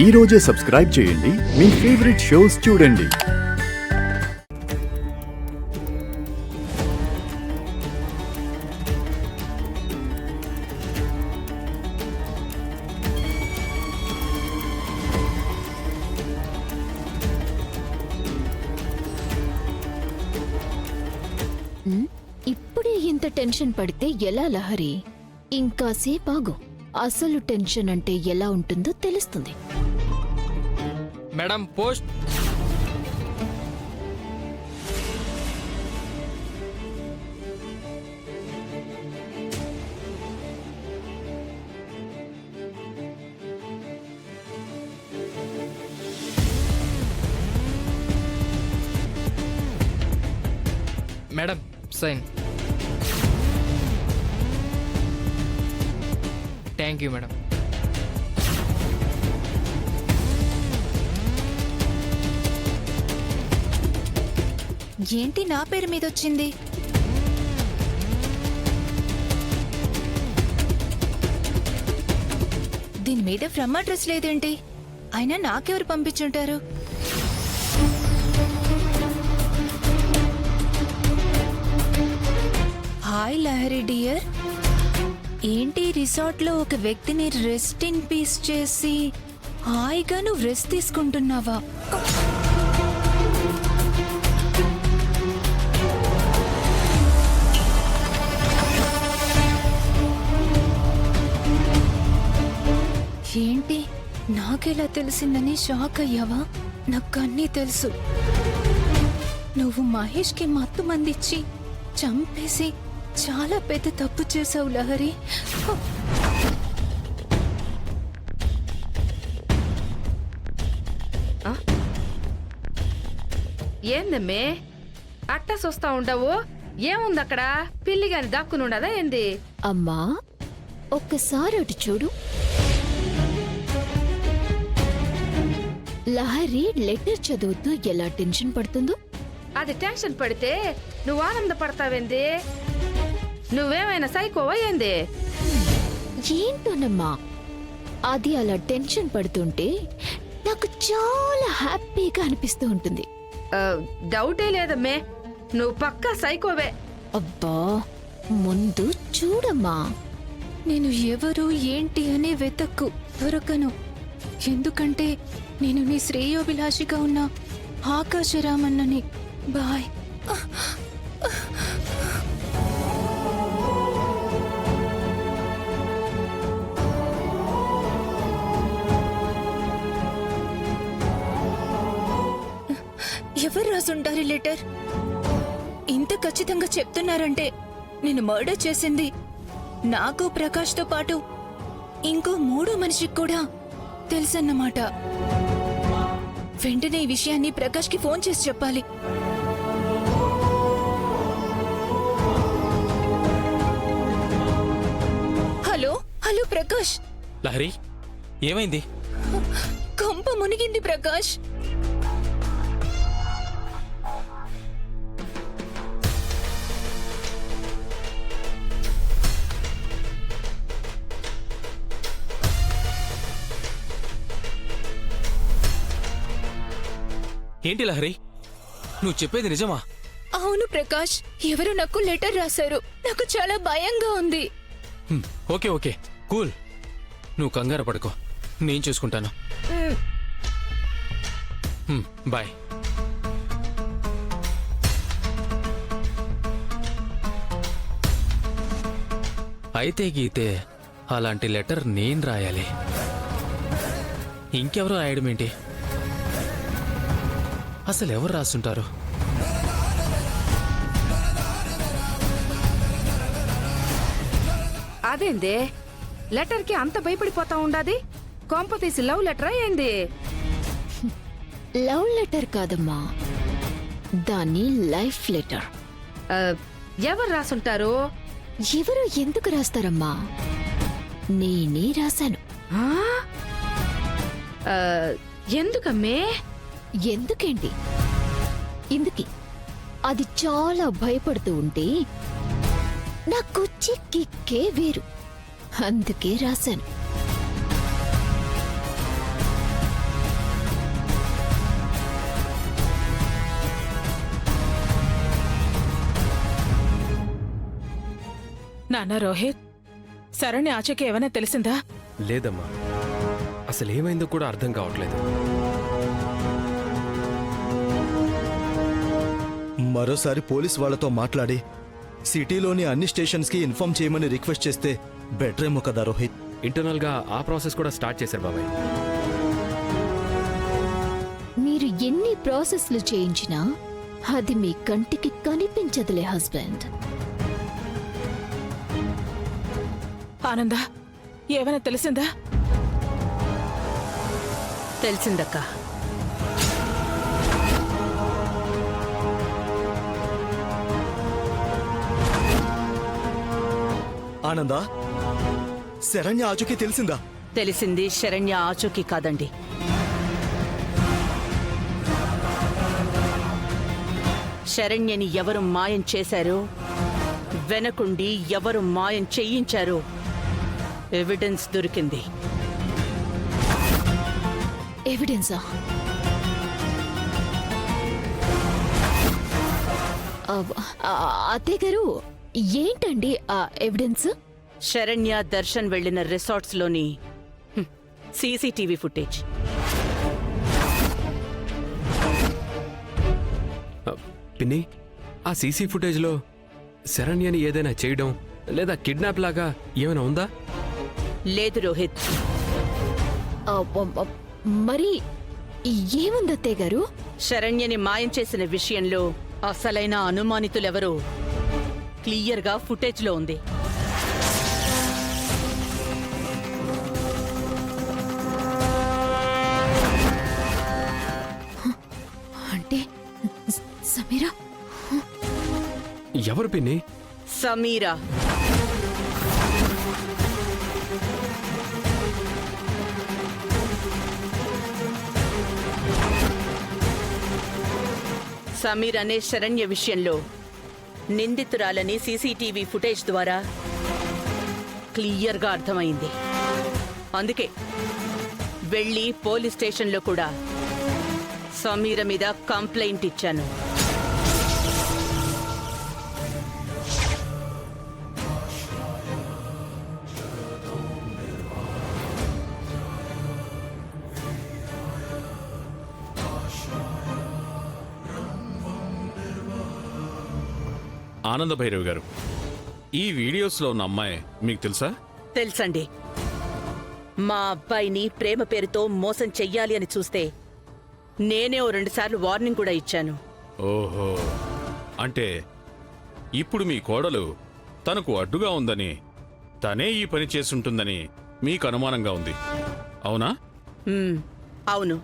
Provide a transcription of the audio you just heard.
ఈ రోజే సబ్స్క్రైబ్ చేయండి, మీ ఫేవరెట్ షోస్ చూడండి. ఇప్పుడే ఇంత టెన్షన్ పడితే ఎలా లహరి? ఇంకాసేపు ఆగు, అసలు టెన్షన్ అంటే ఎలా ఉంటుందో తెలుస్తుంది. Madam post. Madam sign. Thank you madam. ఏంటి నా పేరు మీద వచ్చింది? దీని మీద ఫ్రమ్ అడ్రస్ లేదేంటి? అయినా నాకెవరు పంపించుంటారు? హాయ్ లహరి డియర్, ఏంటి రిసార్ట్లో ఒక వ్యక్తిని రెస్ట్ ఇన్ పీస్ చేసి హాయిగా నువ్వు రెస్ట్ తీసుకుంటున్నావా? ఏంటి నాకెలా తెలిసిందని షాక్ అయ్యావా? నాకు అన్నీ తెలుసు. నువ్వు మహేష్కి మత్తు మందిచ్చి చంపేసి చాలా పెద్ద తప్పు చేసావు లహరి. ఏందమ్మే అట్టా చూస్తా ఉండవు? ఏముంది అక్కడ? పిల్లి గాని దాక్కునుండదా ఏంది? అమ్మా ఒక్కసారి అటు చూడు. లహరి లెటర్ చదువుతూ ఎలా టెన్షన్ పడుతుందో. అది టెన్షన్ పడితే నువ్వు ఆనందపడతావేంది? నువ్వేమైనా సైకోవా ఏంది? ఏంటోనమ్మా, అది అలా టెన్షన్ పడుతుంటే నాకు చాలా హ్యాపీగా అనిపిస్తూ ఉంటుంది. డౌటే లేదమ్మే, నువ్వు పక్కా సైకోవే. అబ్బా ముందు చూడమ్మా. నేను ఎవరు ఏంటి అని వెతక్కు, దొరకను. ఎందుకంటే నేను నీ శ్రేయోభిలాషిగా ఉన్న ఆకాశరామన్నని. బాయ్. ఎవరు రాసుంటారు లెటర్? ఇంత ఖచ్చితంగా చెప్తున్నారంటే నేను మర్డర్ చేసింది నాకు ప్రకాష్తో పాటు ఇంకో మూడో మనిషికి కూడా తెలుసన్నమాట. వెంటనే ఈ విషయాన్ని ప్రకాష్కి ఫోన్ చేసి చెప్పాలి. Hello hello Prakash. లహరి ఏమైంది? కంప మునిగింది ప్రకాష్. ఏంటి లహరి, నువ్వు చెప్పేది నిజమా? అవును ప్రకాష్, ఎవరు నాకు లెటర్ రాశారు. నాకు చాలా భయంగా ఉంది. ఓకే ఓకే కూల్, నువ్వు కంగారు పడుకో, నేను చూసుకుంటాను. బాయ్. అయితే గీతే అలాంటి లెటర్ నేను రాయాలి, ఇంకెవరు రాయడం ఏంటి? అసలు ఎవరు రాస్తుంటారు? అదేంది లెటర్కి అంత భయపడిపోతా ఉండాది? కొంప తీసి లవ్ లెటరా ఏంది? లవ్ లెటర్ కాదమ్మా, దాన్ని లైఫ్ లెటర్. ఎవరు రాసుంటారు? ఎవరు ఎందుకు రాస్తారమ్మా? నేనే రాశాను. ఎందుకమ్మే? ఎందుకేంటి? ఇందుకి అది చాలా భయపడుతూ ఉంటే నాకొచ్చే కిక్కే వేరు, అందుకే రాశాను. నాన్న రోహిత్, శరణ్య ఆచూకీ ఏమైనా తెలిసిందా? లేదమ్మా, అసలేమైందో కూడా అర్థం కావట్లేదు. మరోసారి పోలీస్ వాళ్ళతో మాట్లాడి సిటీలోని అన్ని స్టేషన్స్కి ఇన్ఫార్మ్ చేయమని రిక్వెస్ట్ చేస్తే బెటర్ ఏమో కదా రోహిత్. ఇంటర్నల్ గా ఆ ప్రాసెస్ కూడా స్టార్ట్ చేశారు బాబాయ్. మీరు ఎన్ని ప్రాసెస్లు చేయించినా అది మీ కంటికి కనిపించదులే హస్బెండ్. ఆనందా, ఏమైనా తెలిసిందా? తెలిసిందక్క. ఆనందా, శరణ్య ఆచూకీ తెలిసిందా? తెలిసింది శరణ్య ఆచూకీ కాదండి. శరణ్యని ఎవరు మాయం చేశారో, వెనకుండి ఎవరు మాయం చేయించారో ఎవిడెన్స్ దొరికింది. ఎవిడెన్సా? అత్తయ్య గారు, ఏంటండి ఆ ఎవిడెన్స్? శరణ్య దర్శన్ వెళ్లిన రిసార్ట్స్ లోని సీసీటీవీ ఫుటేజ్. పిన్ని, ఆ సీసీ ఫుటేజ్ లో శరణ్యని ఏదైనా చేయడం లేదా కిడ్నాప్ లాగా ఏమైనా ఉందా? లేదు రోహిత్. మరి ఏముంది అత్తయ్య గారు? శరణ్యని మాయం చేసిన విషయంలో అసలైన అనుమానితులెవరో క్లియర్గా ఫుటేజ్లో ఉంది. అంటే సమీరా? ఎవరు పిన్ని? సమీరా. సమీర్ అనే శరణ్య విషయంలో నిందితురాలని సీసీటీవీ ఫుటేజ్ ద్వారా క్లియర్గా అర్థమైంది. అందుకే వెళ్ళి పోలీస్ స్టేషన్లో కూడా సమీర మీద కంప్లైంట్ ఇచ్చాను. ఆనంద భైరవి గారు, ఈ వీడియోస్లో ఉన్న అమ్మాయి మీకు తెలుసా? తెలుసండి. మా అబ్బాయిని ప్రేమ పేరుతో మోసం చెయ్యాలి అని చూస్తే నేనే 2 సార్లు వార్నింగ్ కూడా ఇచ్చాను. ఓహో, అంటే ఇప్పుడు మీ కోడలు తనకు అడ్డుగా ఉందని, తనే ఈ పని చేసుంటుందని మీకు అనుమానంగా ఉంది, అవునా? అవును.